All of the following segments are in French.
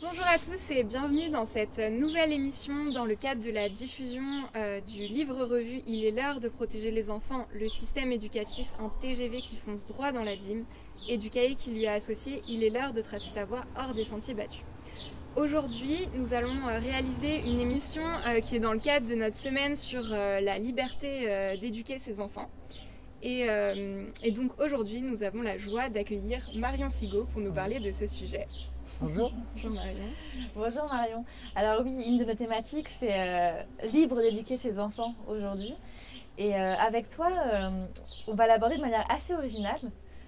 Bonjour à tous et bienvenue dans cette nouvelle émission dans le cadre de la diffusion du livre-revue Il est l'heure de protéger les enfants, le système éducatif, un TGV qui fonce droit dans l'abîme, et du cahier qui lui a associé Il est l'heure de tracer sa voie hors des sentiers battus. Aujourd'hui, nous allons réaliser une émission qui est dans le cadre de notre semaine sur la liberté d'éduquer ses enfants. Et donc aujourd'hui, nous avons la joie d'accueillir Marion Sigaud pour nous parler de ce sujet. Bonjour. Bonjour Marion. Bonjour Marion. Alors oui, une de nos thématiques, c'est libre d'éduquer ses enfants aujourd'hui. Et avec toi, on va l'aborder de manière assez originale.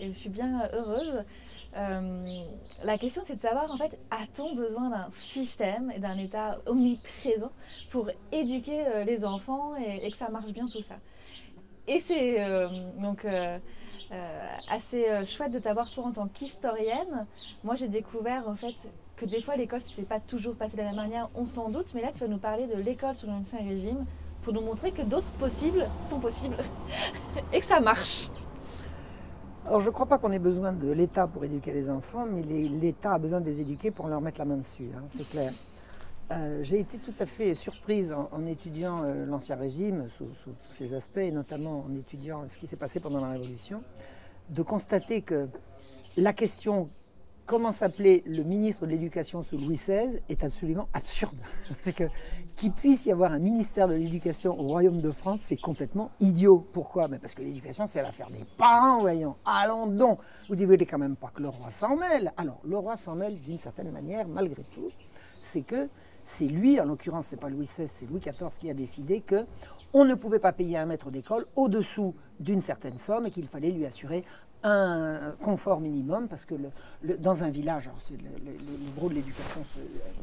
Et je suis bien heureuse. La question, c'est de savoir, en fait, a-t-on besoin d'un système et d'un État omniprésent pour éduquer les enfants et que ça marche bien tout ça? Et c'est assez chouette de t'avoir toi en tant qu'historienne. Moi j'ai découvert en fait que des fois l'école s'était pas toujours passée de la même manière, on s'en doute, mais là tu vas nous parler de l'école sous l'Ancien Régime pour nous montrer que d'autres possibles sont possibles et que ça marche. Alors je ne crois pas qu'on ait besoin de l'État pour éduquer les enfants, mais l'État a besoin de les éduquer pour leur mettre la main dessus, hein, c'est clair. J'ai été tout à fait surprise en étudiant l'Ancien Régime sous tous ses aspects, et notamment en étudiant ce qui s'est passé pendant la Révolution, de constater que la question comment s'appelait le ministre de l'Éducation sous Louis XVI est absolument absurde. Parce que qu'il puisse y avoir un ministère de l'Éducation au Royaume de France, c'est complètement idiot. Pourquoi? Parce que l'éducation, c'est l'affaire des parents, voyons. Allons donc. Vous ne voulez quand même pas que le roi s'en mêle. Alors, le roi s'en mêle d'une certaine manière, malgré tout. C'est que c'est lui, en l'occurrence, c'est pas Louis XVI, c'est Louis XIV qui a décidé que on ne pouvait pas payer un maître d'école au-dessous d'une certaine somme et qu'il fallait lui assurer un confort minimum, parce que dans un village, le gros de l'éducation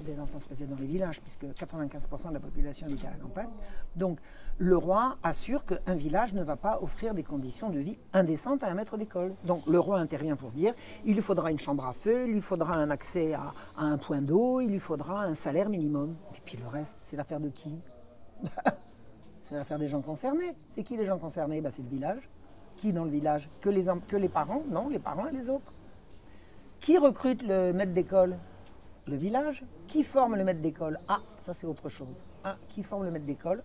des enfants se faisait dans les villages, puisque 95% de la population habitait à la campagne. Donc le roi assure qu'un village ne va pas offrir des conditions de vie indécentes à un maître d'école. Donc le roi intervient pour dire il lui faudra une chambre à feu, il lui faudra un accès à un point d'eau, il lui faudra un salaire minimum. Et puis le reste, c'est l'affaire de qui? C'est l'affaire des gens concernés. C'est qui les gens concernés? C'est le village. Qui dans le village? Que les parents? Non, les parents et les autres. Qui recrute le maître d'école? Le village. Qui forme le maître d'école? Ah, ça c'est autre chose. Qui forme le maître d'école?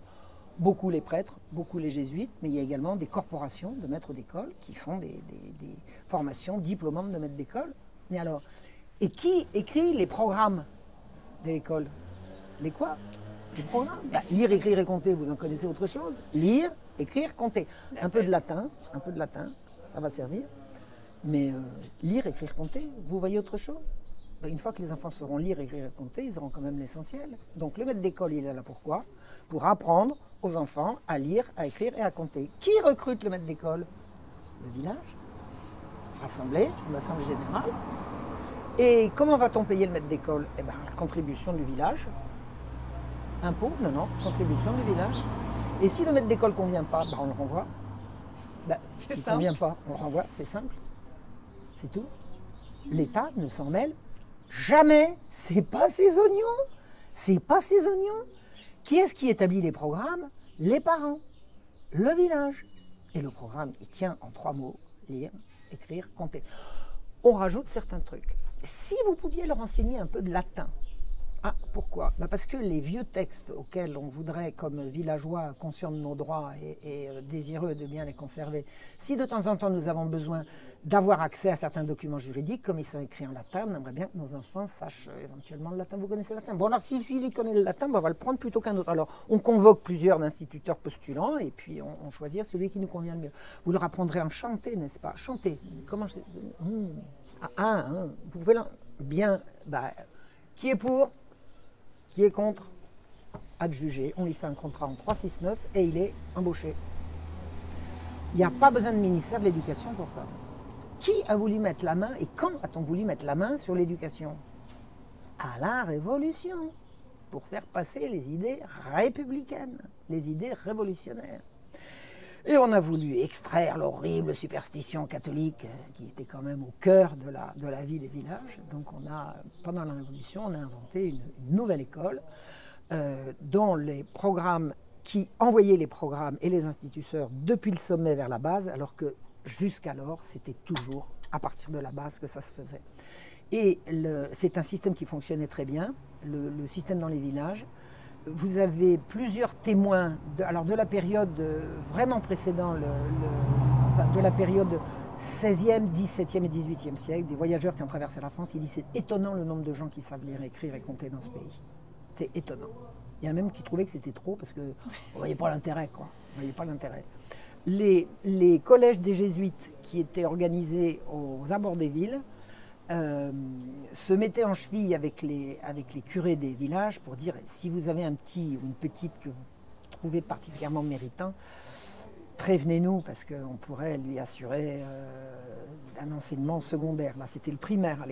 Beaucoup les prêtres, beaucoup les jésuites, mais il y a également des corporations de maîtres d'école qui font des formations diplômantes de maîtres d'école. Mais alors, et qui écrit les programmes de l'école? Les quoi? Les programmes. Lire, écrire et compter, vous en connaissez autre chose? Lire, écrire, compter. Un peu de latin, ça va servir. Mais lire, écrire, compter, vous voyez autre chose? Une fois que les enfants sauront lire, écrire et compter, ils auront quand même l'essentiel. Donc le maître d'école, il est là pourquoi? Pour apprendre aux enfants à lire, à écrire et à compter. Qui recrute le maître d'école? Le village, rassemblé, l'assemblée générale. Et comment va-t-on payer le maître d'école? La contribution du village. Impôt? Non, contribution du village. Et si le maître d'école ne convient pas, on le renvoie. S'il ne convient pas, on le renvoie, c'est simple. C'est tout. L'État ne s'en mêle jamais. C'est pas ses oignons. C'est pas ses oignons. Qui est-ce qui établit les programmes? Les parents, le village. Et le programme, il tient en 3 mots: lire, écrire, compter. On rajoute certains trucs. Si vous pouviez leur enseigner un peu de latin. Pourquoi? Parce que les vieux textes auxquels on voudrait, comme villageois conscients de nos droits et désireux de bien les conserver, si de temps en temps nous avons besoin d'avoir accès à certains documents juridiques, comme ils sont écrits en latin, on aimerait bien que nos enfants sachent éventuellement le latin. Vous connaissez le latin? Bon, alors si lui connaît le latin, on va le prendre plutôt qu'un autre. Alors, on convoque plusieurs instituteurs postulants et puis on choisit celui qui nous convient le mieux. Vous leur apprendrez à chanter, n'est-ce pas? Chanter. Comment je... Vous pouvez bien... qui est pour? Qui est contre? Adjugé. On lui fait un contrat en 369 et il est embauché. Il n'y a pas besoin de ministère de l'Éducation pour ça. Qui a voulu mettre la main, et quand a-t-on voulu mettre la main sur l'éducation? À la Révolution, pour faire passer les idées républicaines, les idées révolutionnaires. Et on a voulu extraire l'horrible superstition catholique qui était quand même au cœur de la vie des villages. Donc pendant la Révolution, on a inventé une nouvelle école dont les programmes, qui envoyaient les programmes et les instituteurs depuis le sommet vers la base, alors que jusqu'alors, c'était toujours à partir de la base que ça se faisait. Et c'est un système qui fonctionnait très bien, le système dans les villages. Vous avez plusieurs témoins de la période vraiment précédant, de la période 16e, 17e et 18e siècle, des voyageurs qui ont traversé la France qui disent c'est étonnant le nombre de gens qui savent lire, écrire et compter dans ce pays. C'est étonnant. Il y en a même qui trouvaient que c'était trop parce qu'on ne voyait pas l'intérêt, quoi. On voyait pas l'intérêt. Les collèges des jésuites qui étaient organisés aux abords des villes se mettaient en cheville avec les curés des villages pour dire si vous avez un petit ou une petite que vous trouvez particulièrement méritant, prévenez-nous parce qu'on pourrait lui assurer un enseignement secondaire. Là, c'était le primaire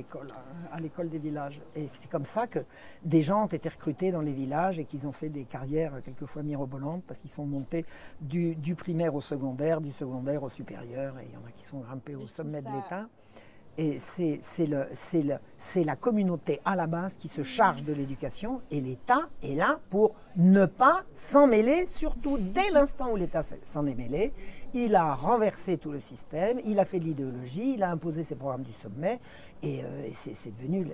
à l'école des villages. Et c'est comme ça que des gens ont été recrutés dans les villages et qu'ils ont fait des carrières quelquefois mirobolantes parce qu'ils sont montés du primaire au secondaire, du secondaire au supérieur. Et il y en a qui sont grimpés au sommet de l'État. Et c'est la communauté à la base qui se charge de l'éducation et l'État est là pour ne pas s'en mêler, surtout dès l'instant où l'État s'en est mêlé. Il a renversé tout le système, il a fait de l'idéologie, il a imposé ses programmes du sommet et c'est devenu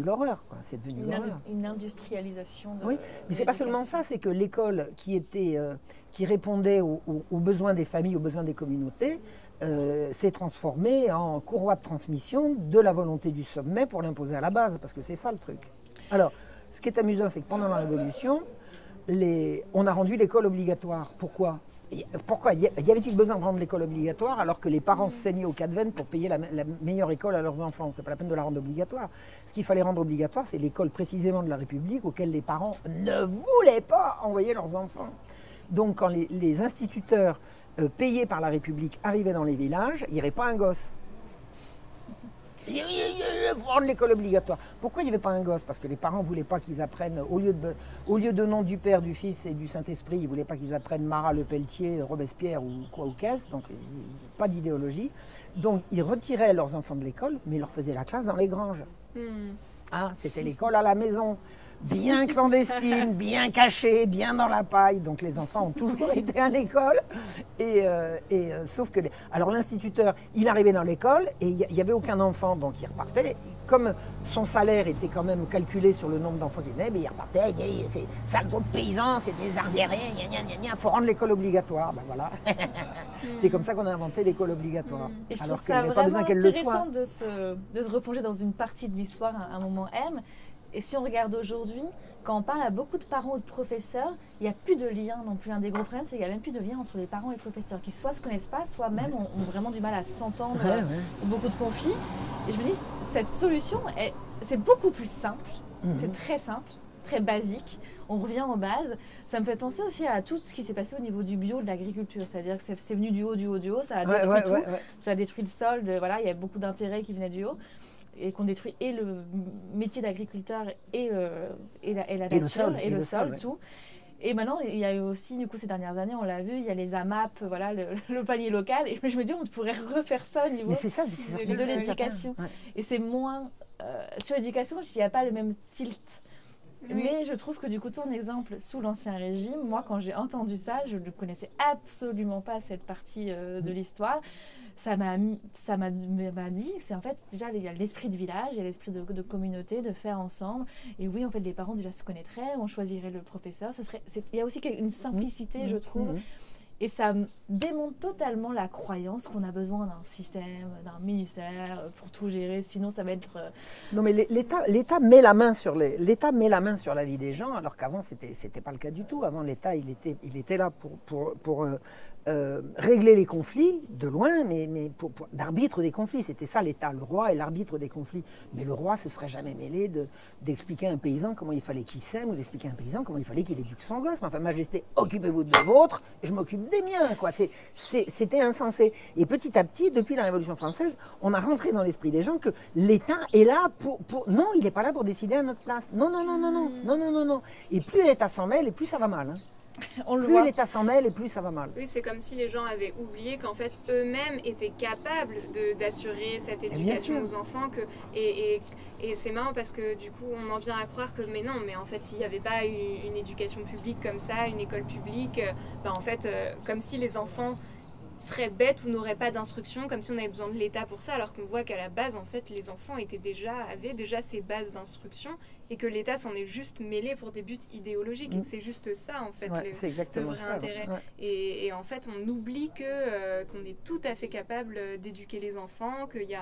l'horreur, quoi. C'est devenu l'horreur. Une industrialisation de oui, mais c'est pas seulement ça, c'est que l'école qui répondait aux besoins des familles, aux besoins des communautés, s'est transformé en courroie de transmission de la volonté du sommet pour l'imposer à la base, parce que c'est ça le truc. Alors, ce qui est amusant, c'est que pendant la Révolution, on a rendu l'école obligatoire. Pourquoi y avait-il besoin de rendre l'école obligatoire alors que les parents se saignaient au Cadven pour payer la meilleure école à leurs enfants? C'est pas la peine de la rendre obligatoire. Ce qu'il fallait rendre obligatoire, c'est l'école précisément de la République auquel les parents ne voulaient pas envoyer leurs enfants. Donc, quand les instituteurs payés par la République arrivaient dans les villages, il n'y avait pas un gosse. Il faut rendre l'école obligatoire. Pourquoi il n'y avait pas un gosse? Parce que les parents ne voulaient pas qu'ils apprennent, au lieu de nom du Père, du Fils et du Saint-Esprit, ils ne voulaient pas qu'ils apprennent Marat, Lepelletier, Robespierre ou qu'est-ce. Donc, pas d'idéologie. Donc, ils retiraient leurs enfants de l'école, mais ils leur faisaient la classe dans les granges. Ah, c'était l'école à la maison. Bien clandestine, bien cachée, bien dans la paille. Donc les enfants ont toujours été à l'école. Sauf que... Alors l'instituteur, il arrivait dans l'école et il n'y avait aucun enfant, donc il repartait. Comme son salaire était quand même calculé sur le nombre d'enfants qu'il naît, il repartait, c'est sale de paysans, c'est des arriérés, il faut rendre l'école obligatoire. Ben voilà. C'est comme ça qu'on a inventé l'école obligatoire. Et je alors trouve ça qu'il n'y avait pas besoin qu'elle le soit. intéressant de se replonger dans une partie de l'histoire, un moment M. Et si on regarde aujourd'hui, quand on parle à beaucoup de parents ou de professeurs, il n'y a plus de lien non plus. Un des gros problèmes, c'est qu'il n'y a même plus de lien entre les parents et les professeurs, qui soit se connaissent pas, soit même ont vraiment du mal à s'entendre, ont beaucoup de conflits. Et je me dis, cette solution, c'est beaucoup plus simple, c'est très simple, très basique. On revient aux bases. Ça me fait penser aussi à tout ce qui s'est passé au niveau du bio, de l'agriculture. C'est-à-dire que c'est venu du haut, ça a détruit tout. Ça a détruit le sol, voilà, il y a beaucoup d'intérêts qui venaient du haut. Et qu'on détruit et le métier d'agriculteur et la nature et le sol, tout. Et maintenant, il y a eu aussi, du coup, ces dernières années, on l'a vu, il y a les AMAP, voilà, le panier local. Et je me dis, on pourrait refaire ça au niveau de l'éducation. Ouais. Et c'est moins... sur l'éducation, il n'y a pas le même tilt. Oui. Mais je trouve que du coup, ton exemple sous l'Ancien Régime, moi, quand j'ai entendu ça, je ne connaissais absolument pas cette partie de l'histoire. Ça m'a dit que c'est en fait déjà il y a l'esprit de village, il y a l'esprit de communauté, de faire ensemble. Et oui, en fait, les parents déjà se connaîtraient, on choisirait le professeur. Il y a aussi une simplicité, je trouve. Et ça démonte totalement la croyance qu'on a besoin d'un système, d'un ministère pour tout gérer, sinon ça va être... Non, mais l'État met la main sur la vie des gens, alors qu'avant c'était pas le cas du tout. Avant, l'État il était là pour régler les conflits de loin, mais d'arbitre des conflits. C'était ça l'État. Le roi est l'arbitre des conflits. Mais le roi se serait jamais mêlé d'expliquer à un paysan comment il fallait qu'il sème ou d'expliquer à un paysan comment il fallait qu'il éduque son gosse. Enfin, Majesté, occupez-vous de vôtres et je m'occupe des miens, quoi. C'était insensé. Et petit à petit, depuis la Révolution française, on a rentré dans l'esprit des gens que l'État est là pour... Non, il n'est pas là pour décider à notre place. Non. Et plus l'État s'en mêle, et plus ça va mal. Hein. Plus l'État s'en mêle et plus ça va mal. Oui, c'est comme si les gens avaient oublié qu'en fait eux-mêmes étaient capables d'assurer cette éducation aux enfants. Et c'est marrant parce que du coup on en vient à croire que mais en fait s'il n'y avait pas une éducation publique comme ça, une école publique, en fait comme si les enfants serait bête ou n'aurait pas d'instruction, comme si on avait besoin de l'État pour ça, alors qu'on voit qu'à la base, en fait, les enfants avaient déjà ces bases d'instruction et que l'État s'en est juste mêlé pour des buts idéologiques. Et que c'est juste ça, en fait, c'est exactement le vrai ça, intérêt. ouais. Et en fait, on oublie qu'on est tout à fait capable d'éduquer les enfants, qu'il y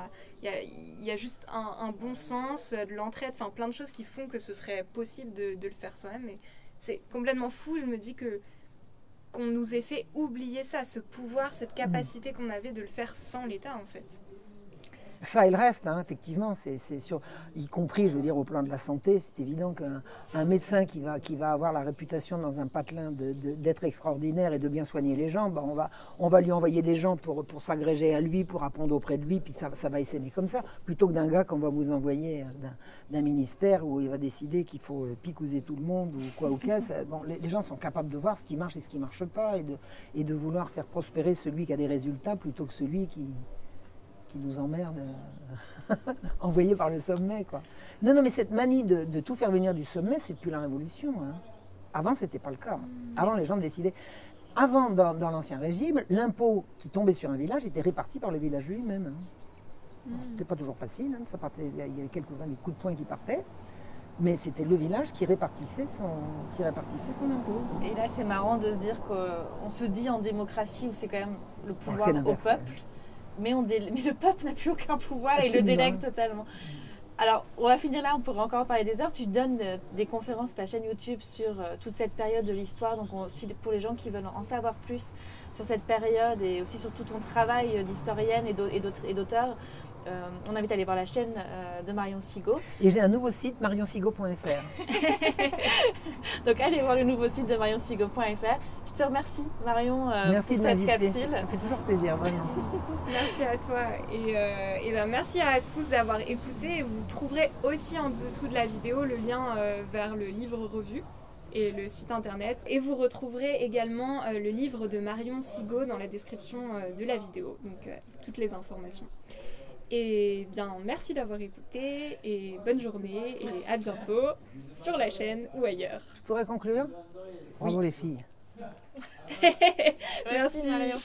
a juste un bon sens, de l'entraide, enfin plein de choses qui font que ce serait possible de le faire soi-même. Et c'est complètement fou, je me dis qu'on nous ait fait oublier ça, ce pouvoir, cette capacité qu'on avait de le faire sans l'État, en fait. Ça et le reste, hein, effectivement, c'est sûr, y compris, je veux dire, au plan de la santé, c'est évident qu'un médecin qui va avoir la réputation dans un patelin d'être extraordinaire et de bien soigner les gens, ben on va lui envoyer des gens pour s'agréger à lui, pour apprendre auprès de lui, puis ça va essaimer comme ça, plutôt que d'un gars qu'on va vous envoyer d'un ministère où il va décider qu'il faut picouser tout le monde ou quoi ou qu'est-ce. Bon, les gens sont capables de voir ce qui marche et ce qui ne marche pas et de vouloir faire prospérer celui qui a des résultats plutôt que celui qui nous emmerde, envoyé par le sommet, quoi. Non, mais cette manie de tout faire venir du sommet, c'est depuis la Révolution. Hein. Avant, c'était pas le cas. Avant, les gens décidaient. Avant, dans l'Ancien Régime, l'impôt qui tombait sur un village était réparti par le village lui-même. Hein. C'était pas toujours facile. Hein. Il y avait quelques-uns des coups de poing qui partaient. Mais c'était le village qui répartissait son impôt. Et là, c'est marrant de se dire qu'on se dit en démocratie où c'est quand même le pouvoir au peuple. Ouais. Mais le peuple n'a plus aucun pouvoir. Absolument. Et le délègue totalement. Alors, on va finir là, on pourrait encore parler des heures. Tu donnes des conférences sur ta chaîne YouTube sur toute cette période de l'histoire. Donc, pour les gens qui veulent en savoir plus sur cette période et aussi sur tout ton travail d'historienne et d'auteur, on invite à aller voir la chaîne de Marion Sigaud. Et j'ai un nouveau site, marionsigaud.fr. Donc allez voir le nouveau site de marionsigaud.fr. Je te remercie Marion merci pour cette capsule. Ça fait toujours plaisir, vraiment. Merci à toi et ben merci à tous d'avoir écouté. Vous trouverez aussi en dessous de la vidéo le lien vers le livre revu et le site internet. Et vous retrouverez également le livre de Marion Sigaud dans la description de la vidéo. Donc toutes les informations. Et bien, merci d'avoir écouté et bonne journée et à bientôt sur la chaîne ou ailleurs. Je pourrais conclure ? Bravo les filles. Merci Marion.